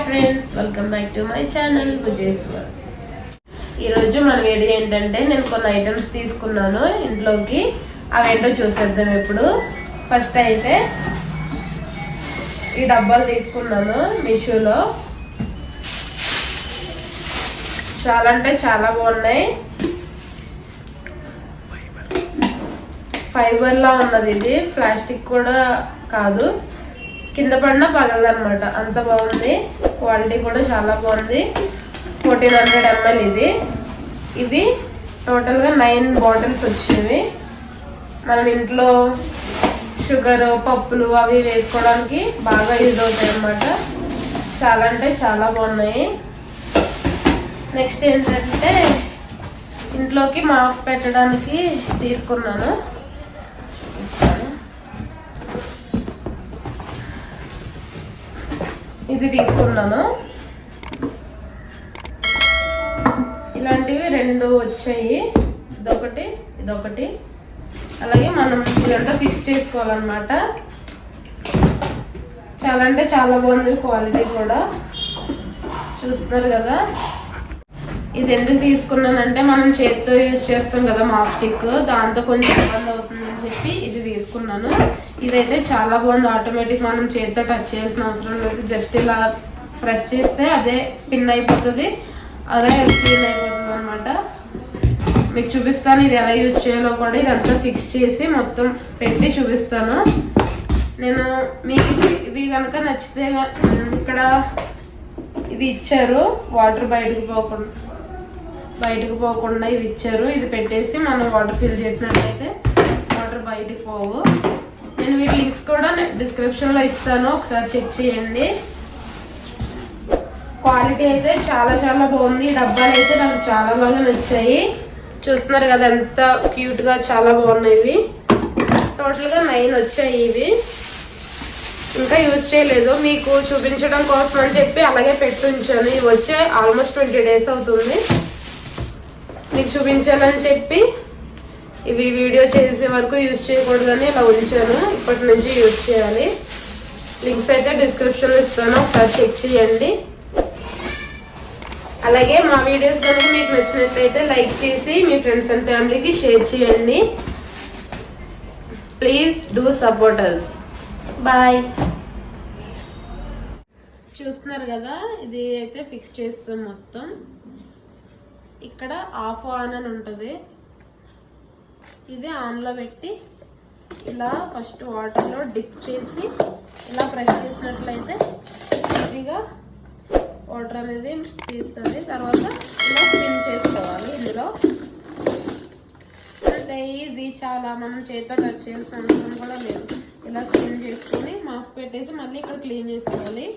Friends, welcome back to my channel BujjiZ. ఈరోజు మన video ఏంటంటే నేను కొన్ని ఐటమ్స్ తీసుకున్నాను ఇంట్లోకి. అవేంటో చూసేద్దాం. ఇప్పుడు ఫస్ట్ అయితే ఈ డబ్బాలు తీసుకున్నాను మీషోలో. చాలా అంటే చాలా బాగున్నాయి. ఫైబర్ లా ఉన్నది, ఇది ప్లాస్టిక్ కూడా కాదు, కింద పడినా పగలదన్నమాట, అంత బాగుంది. క్వాలిటీ కూడా చాలా బాగుంది. 1400 ml ఇది. ఇవి టోటల్గా 9 బాటిల్స్ వచ్చినవి. మనం ఇంట్లో షుగర్, పప్పులు అవి వేసుకోవడానికి బాగా యూజ్ అవుతాయి అన్నమాట. చాలా అంటే చాలా బాగున్నాయి. నెక్స్ట్ ఏంటంటే ఇంట్లోకి మాప్ పెట్టడానికి తీసుకున్నాను. ఇది తీసుకున్నాను. ఇలాంటివి 2 వచ్చాయి, ఇదొకటి. అలాగే మనం ఇదంతా ఫిక్స్ చేసుకోవాలన్నమాట. చాలా అంటే చాలా బాగుంది, క్వాలిటీ కూడా చూస్తున్నారు కదా. ఇది ఎందుకు తీసుకున్నానంటే మనం చేతితో యూజ్ చేస్తాం కదా మాప్ స్టిక్, దాంతో కొంచెం ఇబ్బంది అవుతుందని చెప్పి ఇది తీసుకున్నాను. ఇదైతే చాలా బాగుంది. ఆటోమేటిక్ మనం చేతితో టచ్ చేయాల్సిన అవసరం లేదు. జస్ట్ ఇలా ప్రెస్ చేస్తే అదే స్పిన్ అయిపోతుంది, అదే క్లీన్ అయిపోతుంది అనమాట. మీకు చూపిస్తాను ఇది ఎలా యూజ్ చేయాలో కూడా. ఇదంతా ఫిక్స్ చేసి మొత్తం పెట్టి చూపిస్తాను. నేను మీకు ఇవి కనుక నచ్చితే, ఇక్కడ ఇది ఇచ్చారు, వాటర్ బయటకు పోకుండా ఇది ఇచ్చారు. ఇది పెట్టేసి మనం వాటర్ ఫిల్ చేసినట్లయితే వాటర్ బయటకు పోవు. నేను వీటి లింక్స్ కూడా డిస్క్రిప్షన్లో ఇస్తాను, ఒకసారి చెక్ చేయండి. క్వాలిటీ అయితే చాలా చాలా బాగుంది. ఈ డబ్బాలు అయితే నాకు చాలా బాగా నచ్చాయి. చూస్తున్నారు కదా ఎంత క్యూట్గా, చాలా బాగున్నాయి. ఇవి టోటల్గా 9 వచ్చాయి. ఇవి ఇంకా యూజ్ చేయలేదు, మీకు చూపించడం కోసం అని చెప్పి అలాగే పెట్టి ఉంచాను. ఇవి వచ్చే ఆల్మోస్ట్ 20 days అవుతుంది. మీకు చూపించాలని చెప్పి ఇవి వీడియో చేసే వరకు యూజ్ చేయకూడదని ఇలా ఉంచాను. ఇప్పటి నుంచి యూజ్ చేయాలి. లింక్స్ అయితే డిస్క్రిప్షన్లో ఇస్తాను, ఒకసారి చెక్ చేయండి. అలాగే మా వీడియోస్ కనుక మీకు నచ్చినట్లయితే లైక్ చేసి మీ ఫ్రెండ్స్ అండ్ ఫ్యామిలీకి షేర్ చేయండి. Please do support us. Bye. చూస్తున్నారు కదా, ఇది అయితే ఫిక్స్ చేస్తాం మొత్తం. ఇక్కడ ఆఫ్ ఆన్ అని ఉంటుంది. ఇది ఆన్లో పెట్టి ఇలా ఫస్ట్ వాటర్లో డిప్ చేసి ఇలా ప్రెస్ చేసినట్లయితే ఈజీగా వాటర్ అనేది తీస్తుంది. తర్వాత ఇలా స్పిన్ చేసుకోవాలి. ఇందులో అంటే ఈజీ, చాలా మనం చేతితో టచ్ చేయాల్సిన అవసరం కూడా లేదు. ఇలా స్పిన్ చేసుకొని మాఫ్ పెట్టేసి మళ్ళీ ఇక్కడ క్లీన్ చేసుకోవాలి.